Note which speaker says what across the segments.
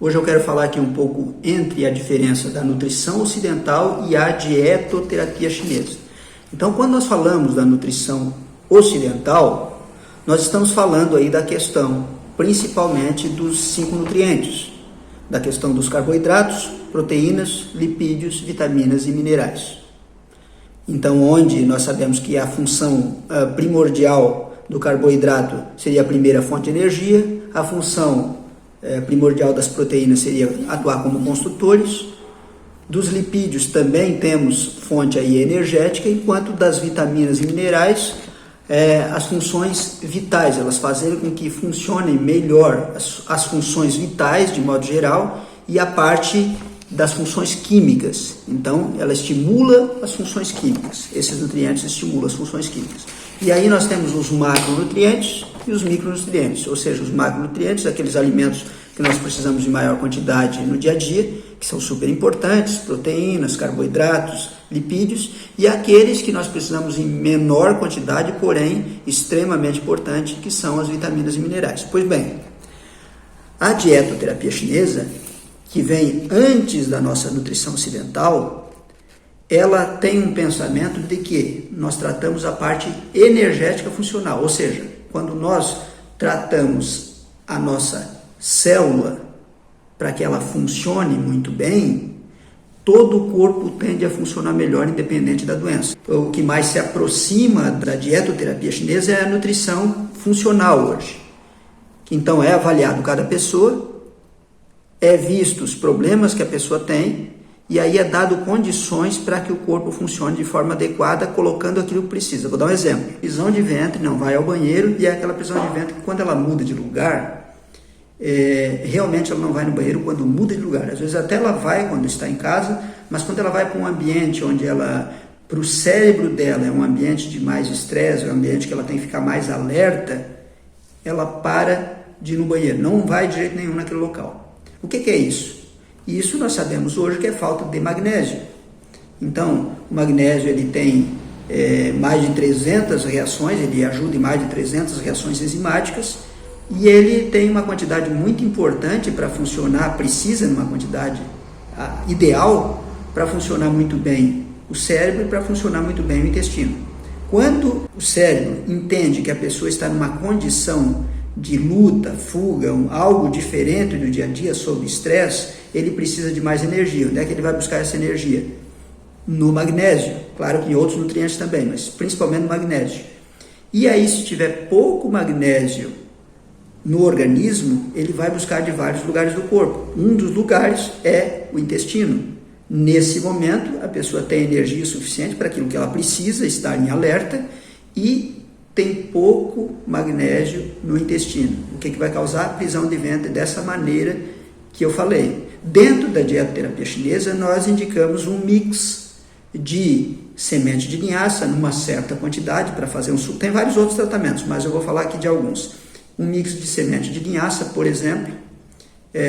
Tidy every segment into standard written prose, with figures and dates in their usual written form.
Speaker 1: Hoje eu quero falar aqui um pouco entre a diferença da nutrição ocidental e a dietoterapia chinesa. Então, quando nós falamos da nutrição ocidental, nós estamos falando aí da questão principalmente dos 5 nutrientes, da questão dos carboidratos, proteínas, lipídios, vitaminas e minerais. Então, onde nós sabemos que a função primordial do carboidrato seria a primeira fonte de energia, a função primordial das proteínas seria atuar como construtores, dos lipídios também temos fonte aí energética, enquanto das vitaminas e minerais, as funções vitais, elas fazem com que funcionem melhor as funções vitais de modo geral e a parte das funções químicas. Então, ela estimula as funções químicas. Esses nutrientes estimulam as funções químicas. E aí nós temos os macronutrientes e os micronutrientes, ou seja, os macronutrientes, aqueles alimentos que nós precisamos de maior quantidade no dia a dia, que são super importantes, proteínas, carboidratos, lipídios, e aqueles que nós precisamos em menor quantidade, porém extremamente importante, que são as vitaminas e minerais. Pois bem, a dietoterapia chinesa, que vem antes da nossa nutrição ocidental, ela tem um pensamento de que nós tratamos a parte energética funcional, ou seja, quando nós tratamos a nossa célula para que ela funcione muito bem, todo o corpo tende a funcionar melhor independente da doença. O que mais se aproxima da dietoterapia chinesa é a nutrição funcional hoje. Então é avaliado cada pessoa, é visto os problemas que a pessoa tem e aí é dado condições para que o corpo funcione de forma adequada, colocando aquilo que precisa. Vou dar um exemplo. Prisão de ventre, não vai ao banheiro, e é aquela prisão de ventre que quando ela muda de lugar, realmente ela não vai no banheiro quando muda de lugar. Às vezes até ela vai quando está em casa, mas quando ela vai para um ambiente onde ela, para o cérebro dela, é um ambiente de mais estresse, é um ambiente que ela tem que ficar mais alerta, ela para de ir no banheiro, não vai de jeito nenhum naquele local. O que é isso? Isso nós sabemos hoje que é falta de magnésio. Então, o magnésio ele tem mais de 300 reações, ele ajuda em mais de 300 reações enzimáticas, e ele tem uma quantidade muito importante para funcionar, precisa de uma quantidade ideal para funcionar muito bem o cérebro e para funcionar muito bem o intestino. Quando o cérebro entende que a pessoa está numa condição de luta, fuga, algo diferente do dia a dia, sob estresse, ele precisa de mais energia. Onde é que ele vai buscar essa energia? No magnésio. Claro que em outros nutrientes também, mas principalmente no magnésio. E aí, se tiver pouco magnésio no organismo, ele vai buscar de vários lugares do corpo. Um dos lugares é o intestino. Nesse momento, a pessoa tem energia suficiente para aquilo que ela precisa, estar em alerta, e tem pouco magnésio no intestino, o que vai causar prisão de ventre dessa maneira que eu falei. Dentro da dietoterapia chinesa, nós indicamos um mix de semente de linhaça, numa certa quantidade, para fazer um suco. Tem vários outros tratamentos, mas eu vou falar aqui de alguns. Um mix de semente de linhaça, por exemplo,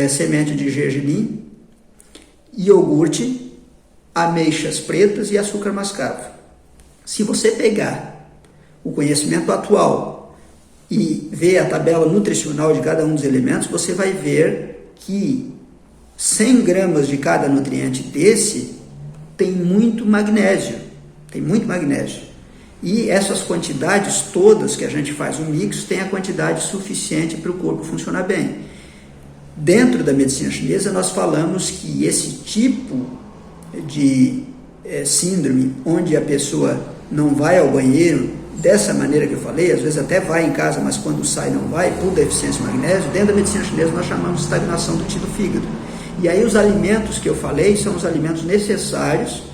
Speaker 1: semente de gergelim, iogurte, ameixas pretas e açúcar mascavo. Se você pegar o conhecimento atual e ver a tabela nutricional de cada um dos elementos, você vai ver que 100 gramas de cada nutriente desse tem muito magnésio, E essas quantidades todas que a gente faz um mix, tem a quantidade suficiente para o corpo funcionar bem. Dentro da medicina chinesa, nós falamos que esse tipo de síndrome, onde a pessoa não vai ao banheiro, dessa maneira que eu falei, às vezes até vai em casa, mas quando sai não vai, por deficiência de magnésio, dentro da medicina chinesa nós chamamos de estagnação do TI do fígado. E aí os alimentos que eu falei são os alimentos necessários,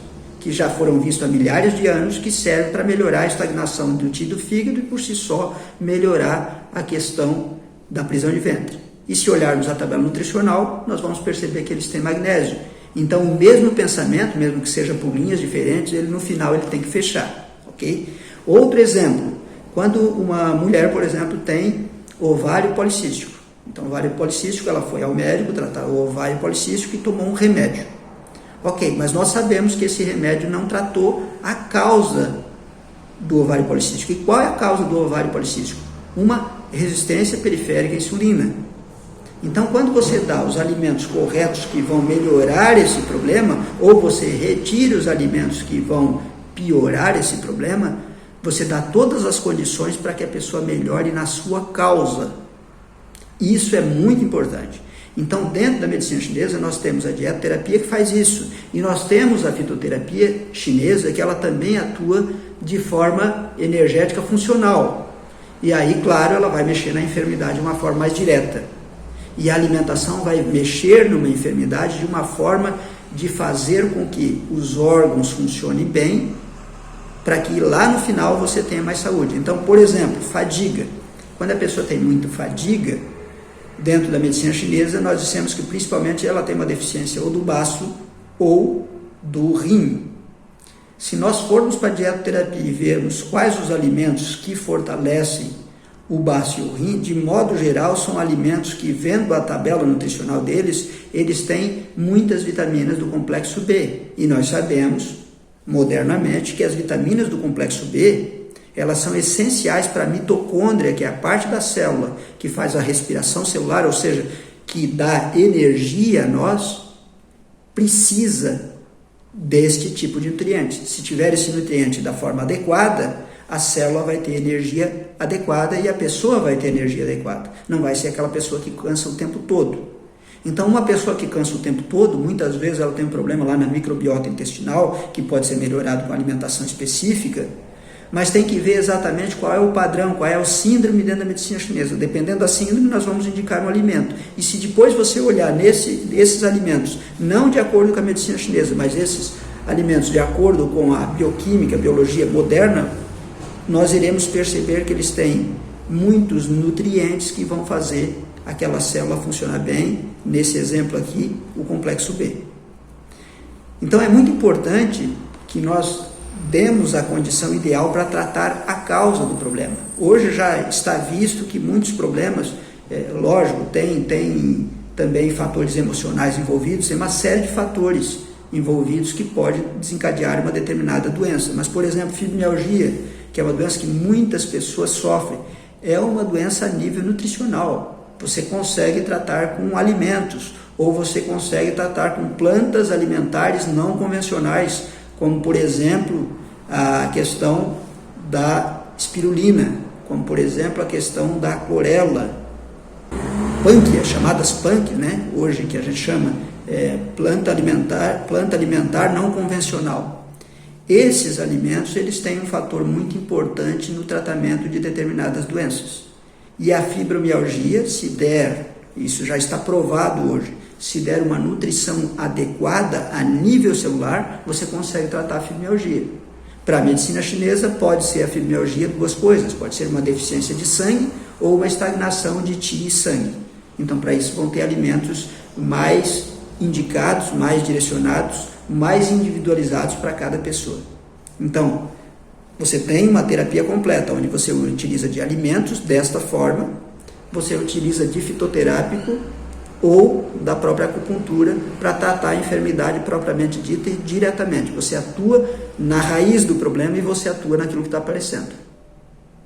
Speaker 1: que já foram vistos há milhares de anos, que servem para melhorar a estagnação do TI do fígado e por si só melhorar a questão da prisão de ventre. E se olharmos a tabela nutricional, nós vamos perceber que eles têm magnésio. Então o mesmo pensamento, mesmo que seja por linhas diferentes, ele no final ele tem que fechar, ok? Outro exemplo, quando uma mulher, por exemplo, tem ovário policístico. Então, ovário policístico, ela foi ao médico tratar o ovário policístico e tomou um remédio. Ok, mas nós sabemos que esse remédio não tratou a causa do ovário policístico. E qual é a causa do ovário policístico? Uma resistência periférica à insulina. Então, quando você dá os alimentos corretos que vão melhorar esse problema, ou você retira os alimentos que vão piorar esse problema, você dá todas as condições para que a pessoa melhore na sua causa. Isso é muito importante. Então, dentro da medicina chinesa, nós temos a dietoterapia que faz isso. E nós temos a fitoterapia chinesa, que ela também atua de forma energética funcional. E aí, claro, ela vai mexer na enfermidade de uma forma mais direta. E a alimentação vai mexer numa enfermidade de uma forma de fazer com que os órgãos funcionem bem, para que lá no final você tenha mais saúde. Então, por exemplo, fadiga. Quando a pessoa tem muito fadiga, dentro da medicina chinesa, nós dissemos que principalmente ela tem uma deficiência ou do baço ou do rim. Se nós formos para a dietoterapia e vermos quais os alimentos que fortalecem o baço e o rim, de modo geral, são alimentos que, vendo a tabela nutricional deles, eles têm muitas vitaminas do complexo B. E nós sabemos, modernamente, que as vitaminas do complexo B, elas são essenciais para a mitocôndria, que é a parte da célula que faz a respiração celular, ou seja, que dá energia a nós, precisa deste tipo de nutriente. Se tiver esse nutriente da forma adequada, a célula vai ter energia adequada e a pessoa vai ter energia adequada. Não vai ser aquela pessoa que cansa o tempo todo. Então, uma pessoa que cansa o tempo todo, muitas vezes ela tem um problema lá na microbiota intestinal, que pode ser melhorado com alimentação específica, mas tem que ver exatamente qual é o padrão, qual é o síndrome dentro da medicina chinesa. Dependendo da síndrome, nós vamos indicar um alimento. E se depois você olhar esses alimentos, não de acordo com a medicina chinesa, mas esses alimentos de acordo com a bioquímica, a biologia moderna, nós iremos perceber que eles têm muitos nutrientes que vão fazer aquela célula funcionar bem, nesse exemplo aqui, o complexo B. Então é muito importante que nós demos a condição ideal para tratar a causa do problema. Hoje já está visto que muitos problemas, lógico, tem também fatores emocionais envolvidos, tem uma série de fatores envolvidos que pode desencadear uma determinada doença. Mas, por exemplo, fibromialgia, que é uma doença que muitas pessoas sofrem, é uma doença a nível nutricional. Você consegue tratar com alimentos, ou você consegue tratar com plantas alimentares não convencionais, como, por exemplo, a questão da espirulina, como, por exemplo, a questão da clorela, pâncreas, chamadas pâncreas, né? Hoje que a gente chama planta alimentar não convencional. Esses alimentos, eles têm um fator muito importante no tratamento de determinadas doenças. E a fibromialgia, se der, isso já está provado hoje, se der uma nutrição adequada a nível celular, você consegue tratar a fibromialgia. Para a medicina chinesa, pode ser a fibromialgia duas coisas, pode ser uma deficiência de sangue ou uma estagnação de qi e sangue. Então, para isso, vão ter alimentos mais indicados, mais direcionados, mais individualizados para cada pessoa. Então, você tem uma terapia completa, onde você utiliza de alimentos desta forma, você utiliza de fitoterápico ou da própria acupuntura para tratar a enfermidade propriamente dita e diretamente. Você atua na raiz do problema e você atua naquilo que está aparecendo.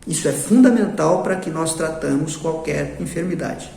Speaker 1: Isso é fundamental para que nós tratamos qualquer enfermidade.